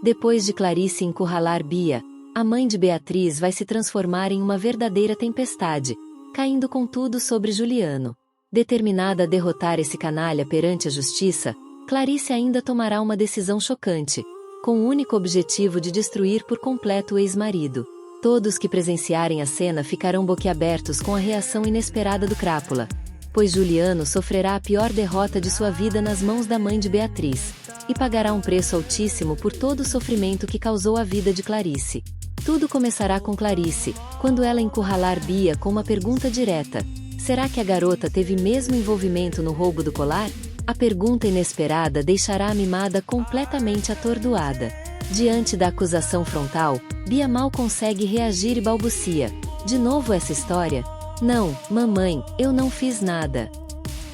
Depois de Clarice encurralar Bia, a mãe de Beatriz vai se transformar em uma verdadeira tempestade, caindo com tudo sobre Juliano. Determinada a derrotar esse canalha perante a justiça, Clarice ainda tomará uma decisão chocante, com o único objetivo de destruir por completo o ex-marido. Todos que presenciarem a cena ficarão boquiabertos com a reação inesperada do crápula, pois Juliano sofrerá a pior derrota de sua vida nas mãos da mãe de Beatriz, e pagará um preço altíssimo por todo o sofrimento que causou à vida de Clarice. Tudo começará com Clarice, quando ela encurralar Bia com uma pergunta direta: será que a garota teve mesmo envolvimento no roubo do colar? A pergunta inesperada deixará a mimada completamente atordoada. Diante da acusação frontal, Bia mal consegue reagir e balbucia: de novo essa história? Não, mamãe, eu não fiz nada.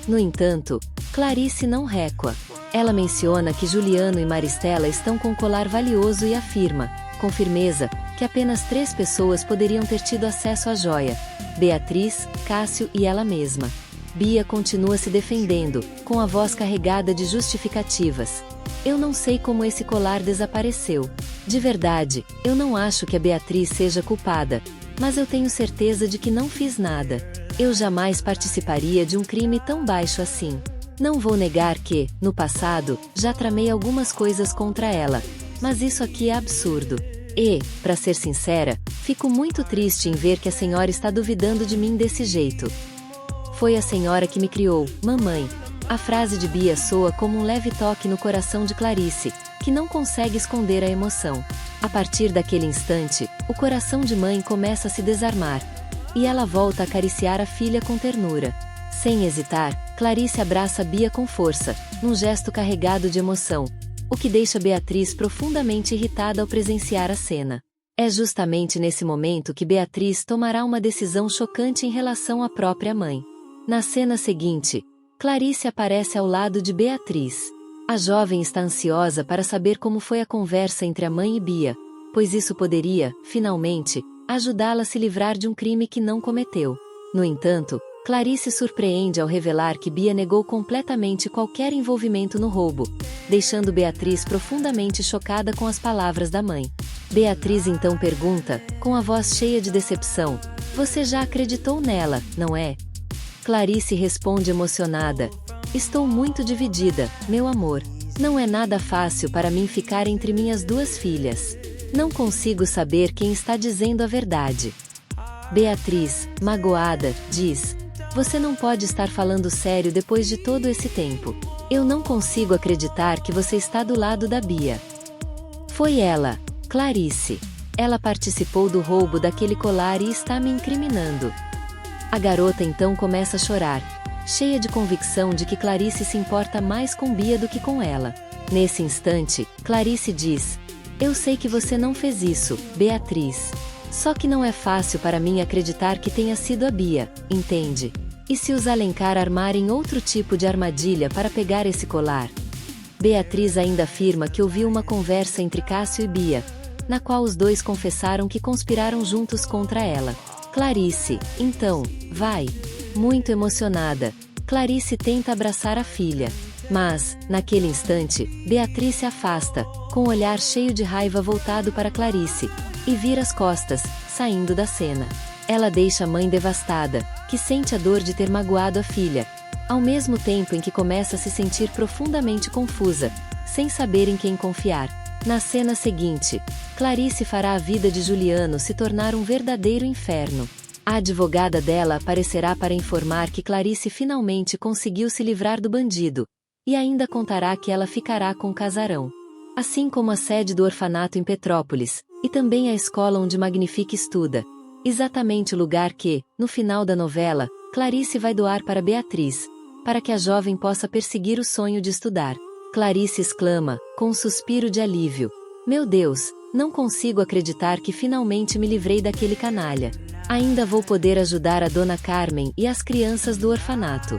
No entanto, Clarice não recua. Ela menciona que Juliano e Maristela estão com um colar valioso e afirma, com firmeza, que apenas 3 pessoas poderiam ter tido acesso à joia: Beatriz, Cássio e ela mesma. Bia continua se defendendo, com a voz carregada de justificativas: eu não sei como esse colar desapareceu. De verdade, eu não acho que a Beatriz seja culpada, mas eu tenho certeza de que não fiz nada. Eu jamais participaria de um crime tão baixo assim. Não vou negar que, no passado, já tramei algumas coisas contra ela, mas isso aqui é absurdo. E, para ser sincera, fico muito triste em ver que a senhora está duvidando de mim desse jeito. Foi a senhora que me criou, mamãe. A frase de Bia soa como um leve toque no coração de Clarice, que não consegue esconder a emoção. A partir daquele instante, o coração de mãe começa a se desarmar, e ela volta a acariciar a filha com ternura. Sem hesitar, Clarice abraça Bia com força, num gesto carregado de emoção, o que deixa Beatriz profundamente irritada ao presenciar a cena. É justamente nesse momento que Beatriz tomará uma decisão chocante em relação à própria mãe. Na cena seguinte, Clarice aparece ao lado de Beatriz. A jovem está ansiosa para saber como foi a conversa entre a mãe e Bia, pois isso poderia, finalmente, ajudá-la a se livrar de um crime que não cometeu. No entanto, Clarice surpreende ao revelar que Bia negou completamente qualquer envolvimento no roubo, deixando Beatriz profundamente chocada com as palavras da mãe. Beatriz então pergunta, com a voz cheia de decepção: você já acreditou nela, não é? Clarice responde emocionada: estou muito dividida, meu amor. Não é nada fácil para mim ficar entre minhas 2 filhas. Não consigo saber quem está dizendo a verdade. Beatriz, magoada, diz: você não pode estar falando sério depois de todo esse tempo. Eu não consigo acreditar que você está do lado da Bia. Foi ela, Clarice. Ela participou do roubo daquele colar e está me incriminando. A garota então começa a chorar, cheia de convicção de que Clarice se importa mais com Bia do que com ela. Nesse instante, Clarice diz: eu sei que você não fez isso, Beatriz. Só que não é fácil para mim acreditar que tenha sido a Bia, entende? E se os Alencar armarem outro tipo de armadilha para pegar esse colar? Beatriz ainda afirma que ouviu uma conversa entre Cássio e Bia, na qual os dois confessaram que conspiraram juntos contra ela. Clarice, então, vai. Muito emocionada, Clarice tenta abraçar a filha. Mas, naquele instante, Beatriz se afasta, com o olhar cheio de raiva voltado para Clarice, e vira as costas, saindo da cena. Ela deixa a mãe devastada, que sente a dor de ter magoado a filha, ao mesmo tempo em que começa a se sentir profundamente confusa, sem saber em quem confiar. Na cena seguinte, Clarice fará a vida de Juliano se tornar um verdadeiro inferno. A advogada dela aparecerá para informar que Clarice finalmente conseguiu se livrar do bandido, e ainda contará que ela ficará com o casarão. Assim como a sede do orfanato em Petrópolis, e também a escola onde Magnifique estuda. Exatamente o lugar que, no final da novela, Clarice vai doar para Beatriz, para que a jovem possa perseguir o sonho de estudar. Clarice exclama, com um suspiro de alívio: meu Deus, não consigo acreditar que finalmente me livrei daquele canalha. Ainda vou poder ajudar a Dona Carmen e as crianças do orfanato.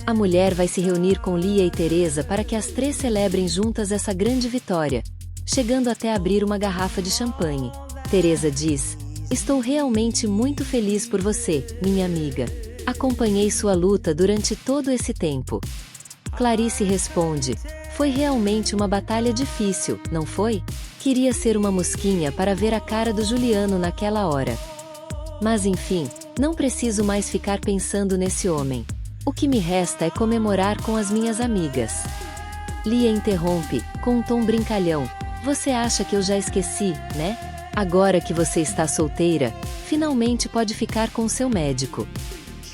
A mulher vai se reunir com Lia e Teresa para que as 3 celebrem juntas essa grande vitória, chegando até abrir uma garrafa de champanhe. Teresa diz: estou realmente muito feliz por você, minha amiga. Acompanhei sua luta durante todo esse tempo. Clarice responde: Foi realmente uma batalha difícil, não foi? Queria ser uma mosquinha para ver a cara do Juliano naquela hora. Mas enfim, não preciso mais ficar pensando nesse homem. O que me resta é comemorar com as minhas amigas. Lia interrompe, com um tom brincalhão. Você acha que eu já esqueci, né? Agora que você está solteira, finalmente pode ficar com seu médico.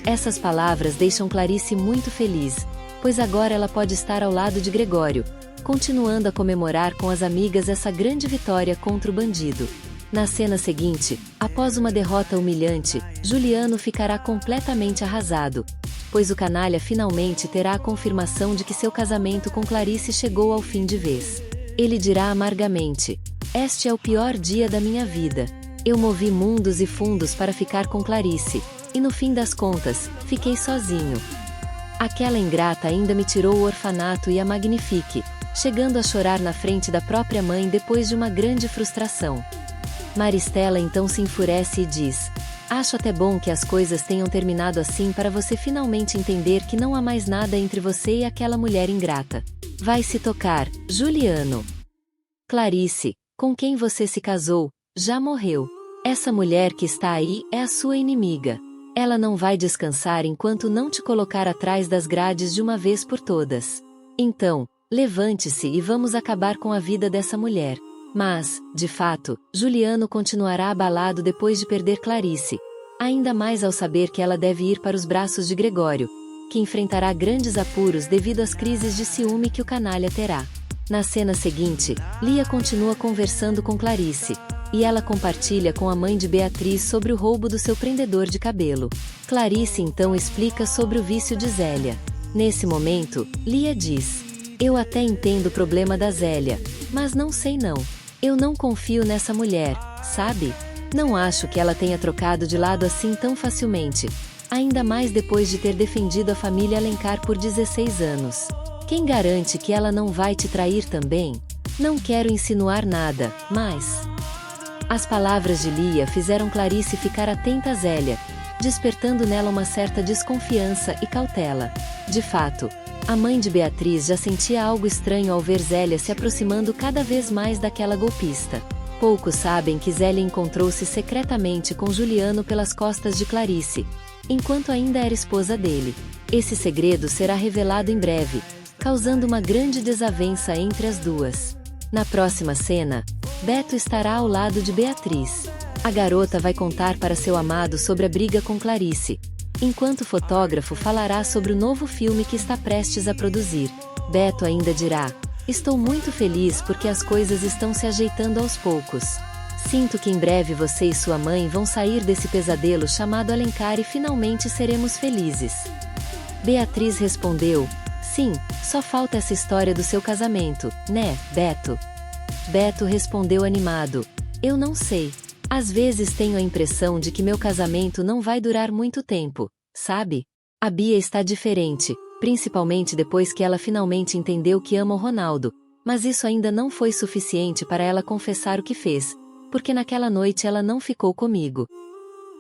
Essas palavras deixam Clarice muito feliz, pois agora ela pode estar ao lado de Gregório, continuando a comemorar com as amigas essa grande vitória contra o bandido. Na cena seguinte, após uma derrota humilhante, Juliano ficará completamente arrasado, pois o canalha finalmente terá a confirmação de que seu casamento com Clarice chegou ao fim de vez. Ele dirá amargamente: "Este é o pior dia da minha vida. Eu movi mundos e fundos para ficar com Clarice, e no fim das contas, fiquei sozinho. Aquela ingrata ainda me tirou o orfanato e a Magnifique", chegando a chorar na frente da própria mãe depois de uma grande frustração. Maristela então se enfurece e diz: "Acho até bom que as coisas tenham terminado assim para você finalmente entender que não há mais nada entre você e aquela mulher ingrata. Vai se tocar, Juliano. Clarice, com quem você se casou, já morreu. Essa mulher que está aí é a sua inimiga. Ela não vai descansar enquanto não te colocar atrás das grades de uma vez por todas. Então, levante-se e vamos acabar com a vida dessa mulher." Mas, de fato, Juliano continuará abalado depois de perder Clarice, ainda mais ao saber que ela deve ir para os braços de Gregório, que enfrentará grandes apuros devido às crises de ciúme que o canalha terá. Na cena seguinte, Lia continua conversando com Clarice, e ela compartilha com a mãe de Beatriz sobre o roubo do seu prendedor de cabelo. Clarice então explica sobre o vício de Zélia. Nesse momento, Lia diz: "Eu até entendo o problema da Zélia, mas não sei não. Eu não confio nessa mulher, sabe? Não acho que ela tenha trocado de lado assim tão facilmente, ainda mais depois de ter defendido a família Alencar por 16 anos. Quem garante que ela não vai te trair também? Não quero insinuar nada, mas..." As palavras de Lia fizeram Clarice ficar atenta a Zélia, despertando nela uma certa desconfiança e cautela. De fato, a mãe de Beatriz já sentia algo estranho ao ver Zélia se aproximando cada vez mais daquela golpista. Poucos sabem que Zélia encontrou-se secretamente com Juliano pelas costas de Clarice, enquanto ainda era esposa dele. Esse segredo será revelado em breve, causando uma grande desavença entre as duas. Na próxima cena, Beto estará ao lado de Beatriz. A garota vai contar para seu amado sobre a briga com Clarice, enquanto o fotógrafo falará sobre o novo filme que está prestes a produzir. Beto ainda dirá: "Estou muito feliz porque as coisas estão se ajeitando aos poucos. Sinto que em breve você e sua mãe vão sair desse pesadelo chamado Alencar e finalmente seremos felizes." Beatriz respondeu: "Sim, só falta essa história do seu casamento, né, Beto?" Beto respondeu animado: "Eu não sei. Às vezes tenho a impressão de que meu casamento não vai durar muito tempo, sabe? A Bia está diferente, principalmente depois que ela finalmente entendeu que ama o Ronaldo, mas isso ainda não foi suficiente para ela confessar o que fez, porque naquela noite ela não ficou comigo."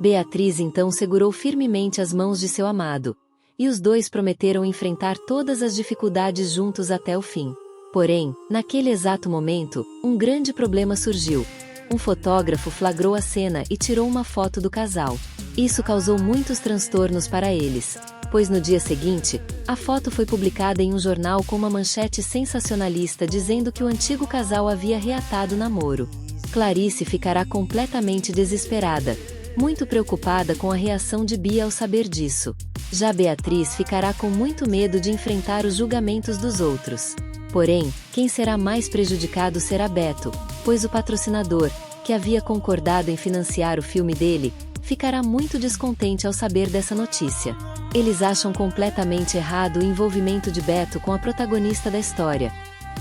Beatriz então segurou firmemente as mãos de seu amado, e os dois prometeram enfrentar todas as dificuldades juntos até o fim. Porém, naquele exato momento, um grande problema surgiu. Um fotógrafo flagrou a cena e tirou uma foto do casal. Isso causou muitos transtornos para eles, pois no dia seguinte, a foto foi publicada em um jornal com uma manchete sensacionalista dizendo que o antigo casal havia reatado o namoro. Clarice ficará completamente desesperada, muito preocupada com a reação de Bia ao saber disso. Já Beatriz ficará com muito medo de enfrentar os julgamentos dos outros. Porém, quem será mais prejudicado será Beto, pois o patrocinador, que havia concordado em financiar o filme dele, ficará muito descontente ao saber dessa notícia. Eles acham completamente errado o envolvimento de Beto com a protagonista da história,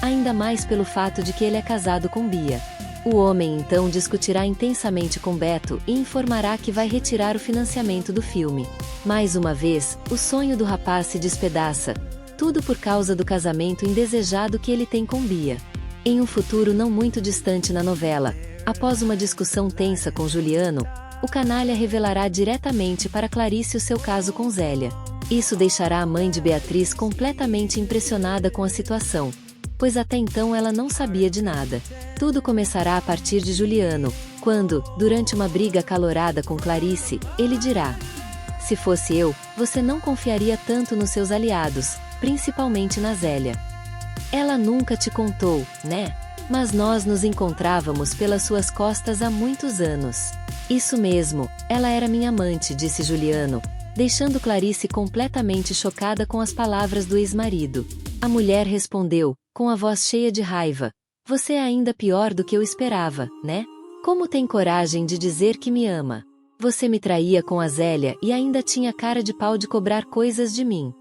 ainda mais pelo fato de que ele é casado com Bia. O homem então discutirá intensamente com Beto e informará que vai retirar o financiamento do filme. Mais uma vez, o sonho do rapaz se despedaça, tudo por causa do casamento indesejado que ele tem com Bia. Em um futuro não muito distante na novela, após uma discussão tensa com Juliano, o canalha revelará diretamente para Clarice o seu caso com Zélia. Isso deixará a mãe de Beatriz completamente impressionada com a situação, pois até então ela não sabia de nada. Tudo começará a partir de Juliano, quando, durante uma briga acalorada com Clarice, ele dirá: se fosse eu, você não confiaria tanto nos seus aliados, principalmente na Zélia. Ela nunca te contou, né? Mas nós nos encontrávamos pelas suas costas há muitos anos. Isso mesmo, ela era minha amante, disse Juliano, deixando Clarice completamente chocada com as palavras do ex-marido. A mulher respondeu, com a voz cheia de raiva: você é ainda pior do que eu esperava, né? Como tem coragem de dizer que me ama? Você me traía com a Zélia e ainda tinha cara de pau de cobrar coisas de mim.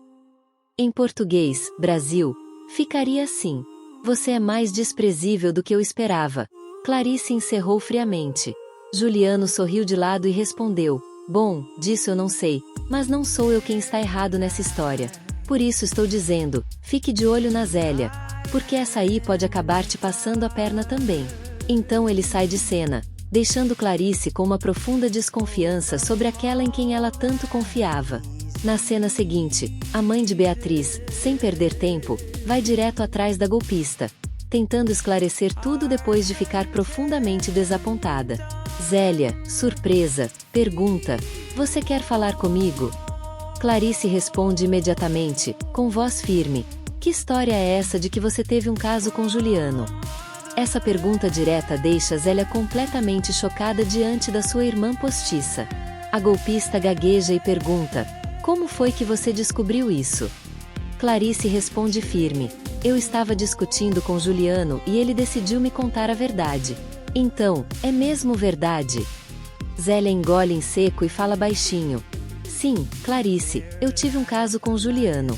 Em português, Brasil, ficaria assim: você é mais desprezível do que eu esperava. Clarice encerrou friamente. Juliano sorriu de lado e respondeu: bom, disso eu não sei, mas não sou eu quem está errado nessa história. Por isso estou dizendo, fique de olho na Zélia, porque essa aí pode acabar te passando a perna também. Então ele sai de cena, deixando Clarice com uma profunda desconfiança sobre aquela em quem ela tanto confiava. Na cena seguinte, a mãe de Beatriz, sem perder tempo, vai direto atrás da golpista, tentando esclarecer tudo depois de ficar profundamente desapontada. Zélia, surpresa, pergunta: você quer falar comigo? Clarice responde imediatamente, com voz firme: que história é essa de que você teve um caso com Juliano? Essa pergunta direta deixa Zélia completamente chocada diante da sua irmã postiça. A golpista gagueja e pergunta: como foi que você descobriu isso? Clarice responde firme: eu estava discutindo com Juliano e ele decidiu me contar a verdade. Então, é mesmo verdade? Zélia engole em seco e fala baixinho: sim, Clarice, eu tive um caso com Juliano.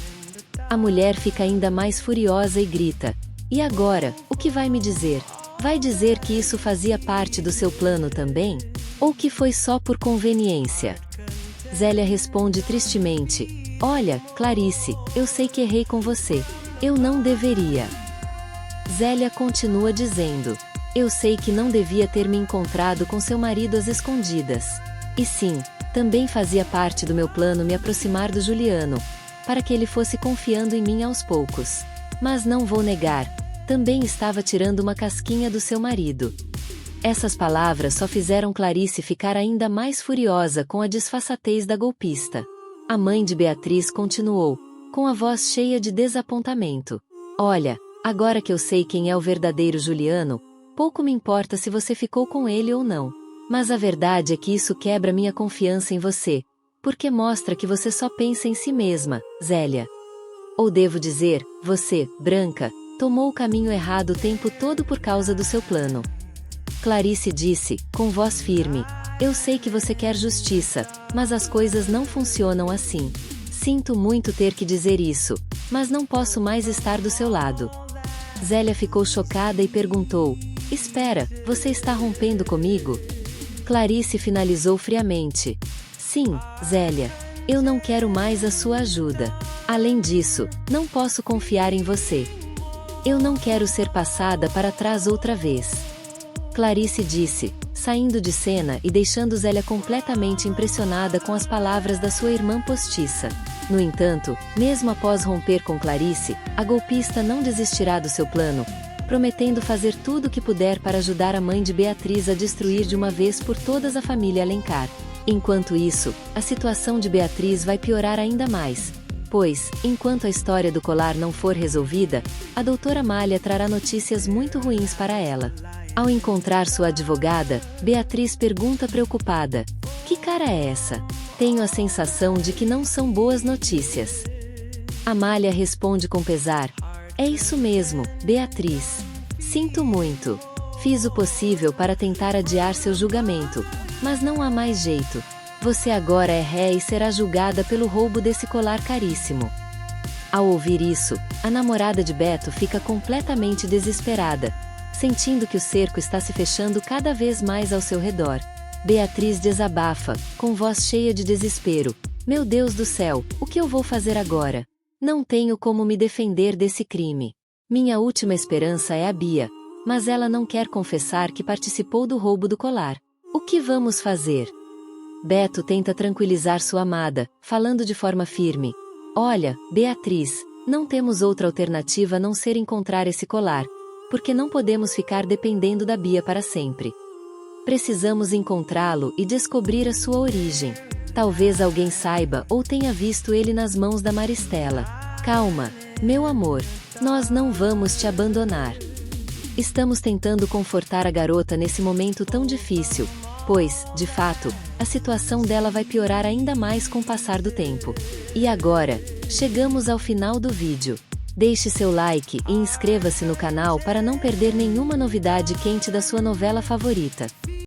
A mulher fica ainda mais furiosa e grita: e agora, o que vai me dizer? Vai dizer que isso fazia parte do seu plano também? Ou que foi só por conveniência? Zélia responde tristemente: olha, Clarice, eu sei que errei com você. Eu não deveria. Zélia continua dizendo: eu sei que não devia ter me encontrado com seu marido às escondidas. E sim, também fazia parte do meu plano me aproximar do Juliano, para que ele fosse confiando em mim aos poucos. Mas não vou negar, também estava tirando uma casquinha do seu marido. Essas palavras só fizeram Clarice ficar ainda mais furiosa com a disfarçatez da golpista. A mãe de Beatriz continuou, com a voz cheia de desapontamento: olha, agora que eu sei quem é o verdadeiro Juliano, pouco me importa se você ficou com ele ou não. Mas a verdade é que isso quebra minha confiança em você, porque mostra que você só pensa em si mesma, Zélia. Ou devo dizer, você, Branca, tomou o caminho errado o tempo todo por causa do seu plano. Clarice disse, com voz firme: eu sei que você quer justiça, mas as coisas não funcionam assim. Sinto muito ter que dizer isso, mas não posso mais estar do seu lado. Zélia ficou chocada e perguntou: espera, você está rompendo comigo? Clarice finalizou friamente: sim, Zélia. Eu não quero mais a sua ajuda. Além disso, não posso confiar em você. Eu não quero ser passada para trás outra vez. Clarice disse, saindo de cena e deixando Zélia completamente impressionada com as palavras da sua irmã postiça. No entanto, mesmo após romper com Clarice, a golpista não desistirá do seu plano, prometendo fazer tudo o que puder para ajudar a mãe de Beatriz a destruir de uma vez por todas a família Alencar. Enquanto isso, a situação de Beatriz vai piorar ainda mais, pois, enquanto a história do colar não for resolvida, a doutora Amália trará notícias muito ruins para ela. Ao encontrar sua advogada, Beatriz pergunta preocupada: que cara é essa? Tenho a sensação de que não são boas notícias. Amália responde com pesar: é isso mesmo, Beatriz. Sinto muito. Fiz o possível para tentar adiar seu julgamento, mas não há mais jeito. Você agora é ré e será julgada pelo roubo desse colar caríssimo. Ao ouvir isso, a namorada de Beto fica completamente desesperada, sentindo que o cerco está se fechando cada vez mais ao seu redor. Beatriz desabafa, com voz cheia de desespero: meu Deus do céu, o que eu vou fazer agora? Não tenho como me defender desse crime. Minha última esperança é a Bia, mas ela não quer confessar que participou do roubo do colar. O que vamos fazer? Beto tenta tranquilizar sua amada, falando de forma firme: olha, Beatriz, Não temos outra alternativa a não ser encontrar esse colar, porque não podemos ficar dependendo da Bia para sempre. Precisamos encontrá-lo e descobrir a sua origem. Talvez alguém saiba ou tenha visto ele nas mãos da Maristela. Calma, meu amor, nós não vamos te abandonar. Estamos tentando confortar a garota nesse momento tão difícil, pois, de fato, a situação dela vai piorar ainda mais com o passar do tempo. E agora, chegamos ao final do vídeo. Deixe seu like e inscreva-se no canal para não perder nenhuma novidade quente da sua novela favorita.